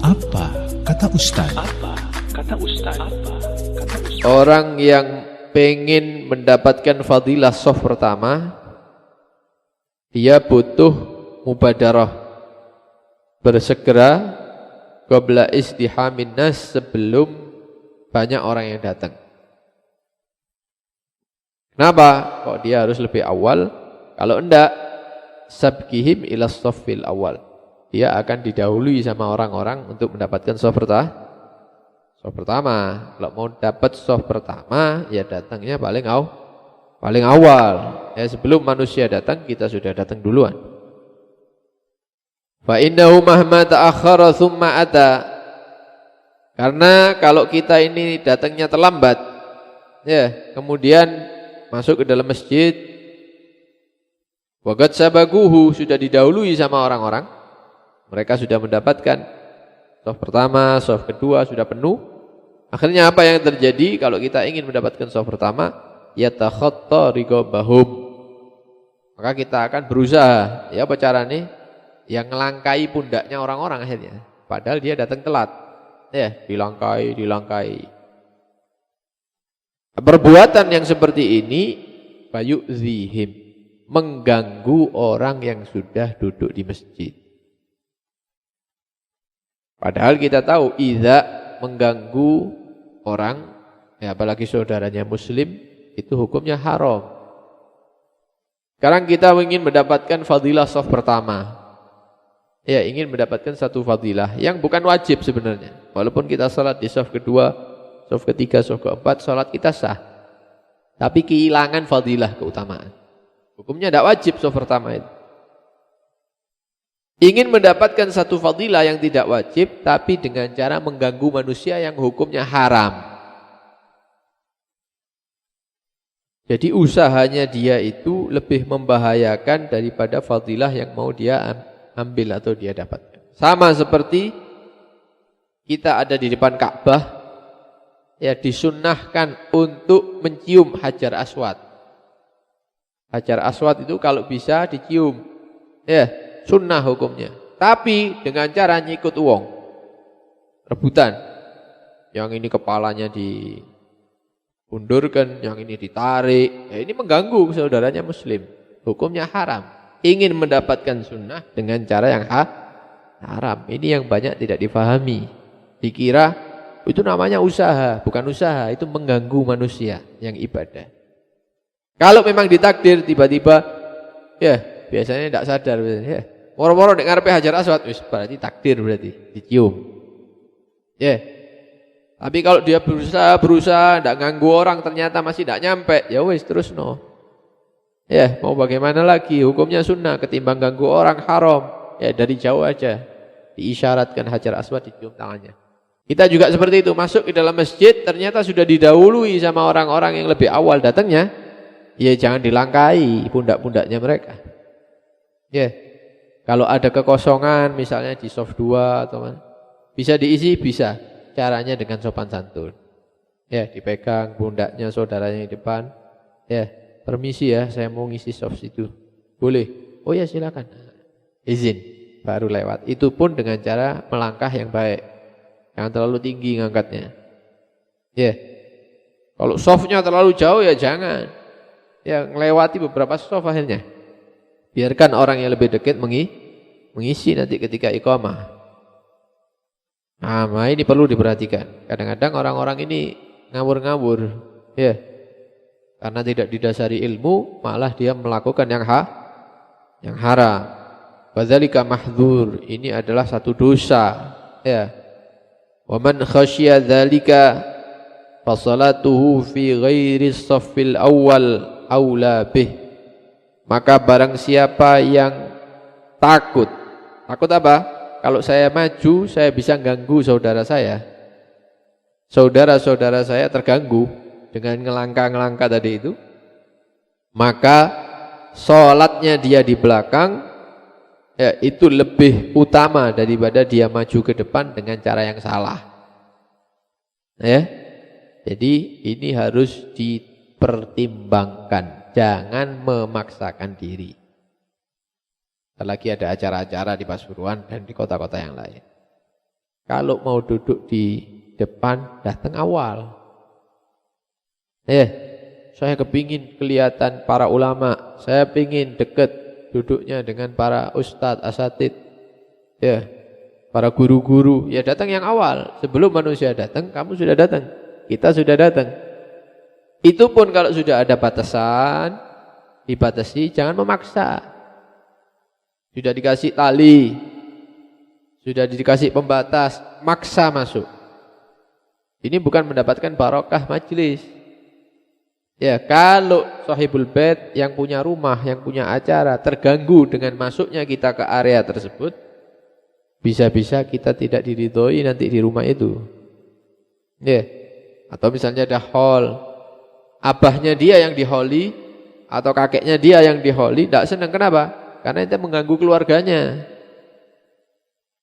Apa kata Ustaz? Orang yang pengen mendapatkan fadilah shaf pertama, dia butuh mubadarah, bersegera qabla izdihamin nas, sebelum banyak orang yang datang. Kenapa? Kok dia harus lebih awal? Kalau enggak, sabqihim ila shaffil awal, dia akan didahului sama orang-orang untuk mendapatkan shaf pertama. Kalau mau dapat shaf pertama, ya datangnya paling awal. Ya, sebelum manusia datang, kita sudah datang duluan. Fa innahu mahma ta'akhkhara tsumma ata. Karena kalau kita ini datangnya terlambat, ya, kemudian masuk ke dalam masjid, waqad sabaguhu, sudah didahului sama orang-orang, mereka sudah mendapatkan shaf pertama, shaf kedua sudah penuh. Akhirnya apa yang terjadi kalau kita ingin mendapatkan shaf pertama? Yatakhatta riqabahum, maka kita akan berusaha, ya apa caranya? Yang ngelangkai pundaknya orang-orang akhirnya, padahal dia datang telat, ya, dilangkai. Perbuatan yang seperti ini fayu'zihim, mengganggu orang yang sudah duduk di masjid. Padahal kita tahu idza mengganggu orang, ya apalagi saudaranya muslim, itu hukumnya haram. Sekarang kita ingin mendapatkan fadilah shaf pertama. Ya, ingin mendapatkan satu fadilah yang bukan wajib sebenarnya. Walaupun kita salat di shaf kedua, shaf ketiga, shaf keempat, salat kita sah. Tapi kehilangan fadilah, keutamaan. Hukumnya tidak wajib shaf pertama itu. Ingin mendapatkan satu fadilah yang tidak wajib, tapi dengan cara mengganggu manusia yang hukumnya haram. Jadi usahanya dia itu lebih membahayakan daripada fadilah yang mau dia ambil atau dia dapatkan. Sama seperti kita ada di depan Ka'bah, ya, disunnahkan untuk mencium Hajar Aswad. Hajar Aswad itu kalau bisa dicium, ya, sunnah hukumnya. Tapi dengan cara nyikut uang, rebutan. Yang ini kepalanya diundurkan, yang ini ditarik. Ya, ini mengganggu saudaranya muslim. Hukumnya haram. Ingin mendapatkan sunnah dengan cara yang haram. Ini yang banyak tidak difahami. Dikira itu namanya usaha. Bukan usaha, itu mengganggu manusia yang ibadah. Kalau memang ditakdir tiba-tiba, ya biasanya tidak sadar, ya, moro-moro nek ngarepe Hajar Aswad, wis berarti takdir, berarti dicium. Ya. Tapi kalau dia berusaha tidak ganggu orang, ternyata masih tidak nyampe, ya wis terus no. Ya, mau bagaimana lagi? Hukumnya sunnah, ketimbang ganggu orang haram. Ya, dari jauh aja diisyaratkan Hajar Aswad, dicium tangannya. Kita juga seperti itu, masuk ke dalam masjid ternyata sudah didahului sama orang-orang yang lebih awal datangnya. Ya, jangan dilangkai pundak-pundaknya mereka. Ya. Kalau ada kekosongan misalnya di shaf 2 atau mana, bisa diisi, bisa. Caranya dengan sopan santun. Ya, dipegang pundaknya saudaranya di depan. Ya, permisi ya, saya mau ngisi shaf situ. Boleh? Oh ya, silakan. Izin, baru lewat. Itu pun dengan cara melangkah yang baik. Jangan terlalu tinggi ngangkatnya. Ya. Kalau shafnya terlalu jauh ya jangan. Ya, melewati beberapa shaf akhirnya. Biarkan orang yang lebih dekat mengisi nanti ketika iqamah. Nah, ini perlu diperhatikan. Kadang-kadang orang-orang ini ngawur-ngawur, ya. Karena tidak didasari ilmu, malah dia melakukan yang haram. Wadzalika mahdzur, ini adalah satu dosa, ya. Wa man khasyiya dzalika fa salatuhu fi ghairi shaffil awwal aula bih. Maka barang siapa yang takut apa? Kalau saya maju, saya bisa ganggu saudara saya. Saudara-saudara saya terganggu dengan ngelangkah-ngelangkah tadi itu. Maka sholatnya dia di belakang, ya, itu lebih utama daripada dia maju ke depan dengan cara yang salah. Ya. Jadi ini harus dipertimbangkan. Jangan memaksakan diri. Lagi ada acara-acara di Pasuruan dan di kota-kota yang lain. Kalau mau duduk di depan, datang awal. Saya kepingin kelihatan para ulama, saya pingin dekat duduknya dengan para ustadz, asatid, para guru-guru, ya datang yang awal. Sebelum manusia datang, kamu sudah datang, kita sudah datang. Itu pun kalau sudah ada batasan, dibatasi, jangan memaksa. Sudah dikasih tali, sudah dikasih pembatas, maksa masuk. Ini bukan mendapatkan barokah majelis. Ya, kalau sahibul bait yang punya rumah, yang punya acara terganggu dengan masuknya kita ke area tersebut, bisa-bisa kita tidak diridhoi nanti di rumah itu. Ya. Atau misalnya ada hall, abahnya dia yang diholi atau kakeknya dia yang diholi, tidak senang. Kenapa? Karena itu mengganggu keluarganya.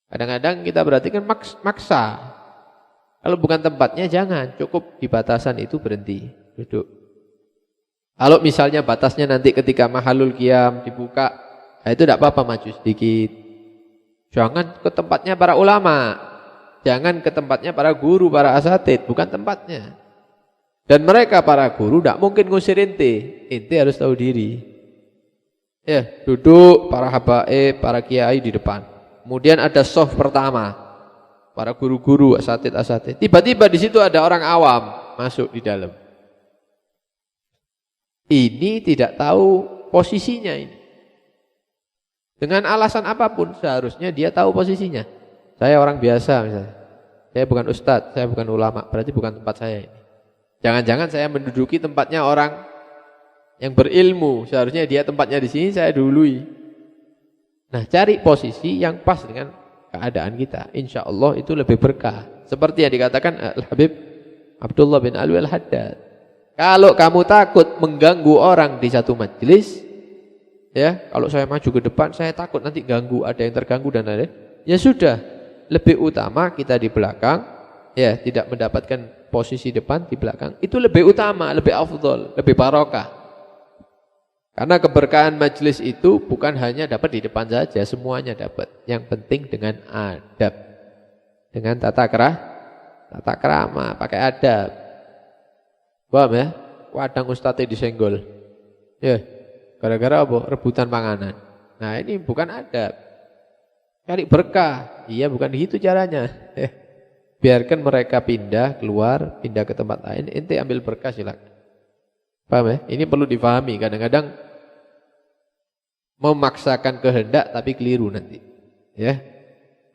Kadang-kadang kita perhatikan maksa. Kalau bukan tempatnya jangan, cukup di batasan itu berhenti duduk. Kalau misalnya batasnya nanti ketika mahalul qiyam dibuka, itu tidak apa-apa maju sedikit. Jangan ke tempatnya para ulama, jangan ke tempatnya para guru, para asatid, bukan tempatnya. Dan mereka para guru tidak mungkin ngusir ente harus tahu diri. Ya, duduk para habaib, para kiai di depan. Kemudian ada soft pertama, para guru-guru, asatid. Tiba-tiba di situ ada orang awam masuk di dalam. Ini tidak tahu posisinya ini. Dengan alasan apapun seharusnya dia tahu posisinya. Saya orang biasa misalnya. Saya bukan ustadz, saya bukan ulama, berarti bukan tempat saya ini. Jangan-jangan saya menduduki tempatnya orang yang berilmu, seharusnya dia tempatnya di sini, saya dului. Nah, cari posisi yang pas dengan keadaan kita. Insya Allah itu lebih berkah. Seperti yang dikatakan Al-Habib Abdullah bin Alwi Al-Haddad. Kalau kamu takut mengganggu orang di satu majelis, ya, kalau saya maju ke depan, saya takut nanti ganggu, ada yang terganggu dan lain-lain. Ya sudah, lebih utama kita di belakang, ya, tidak mendapatkan posisi depan di belakang. Itu lebih utama, lebih afdol, lebih barokah. Karena keberkahan majelis itu bukan hanya dapat di depan saja, semuanya dapat. Yang penting dengan adab, dengan tata krama, pakai adab. Paham ya? Wadang ustadz disenggol. Ya, gara-gara apa? Rebutan panganan. Nah, ini bukan adab. Cari berkah. Iya, bukan gitu caranya. Biarkan mereka pindah keluar, pindah ke tempat lain, ente ambil berkah silakan. Paham ya? Ini perlu difahami. Kadang-kadang memaksakan kehendak tapi keliru nanti. Ya.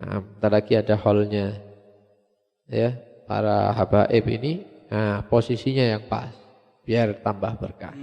Nah, bentar lagi ada hallnya. Ya, para habaib ini, nah, posisinya yang pas biar tambah berkah.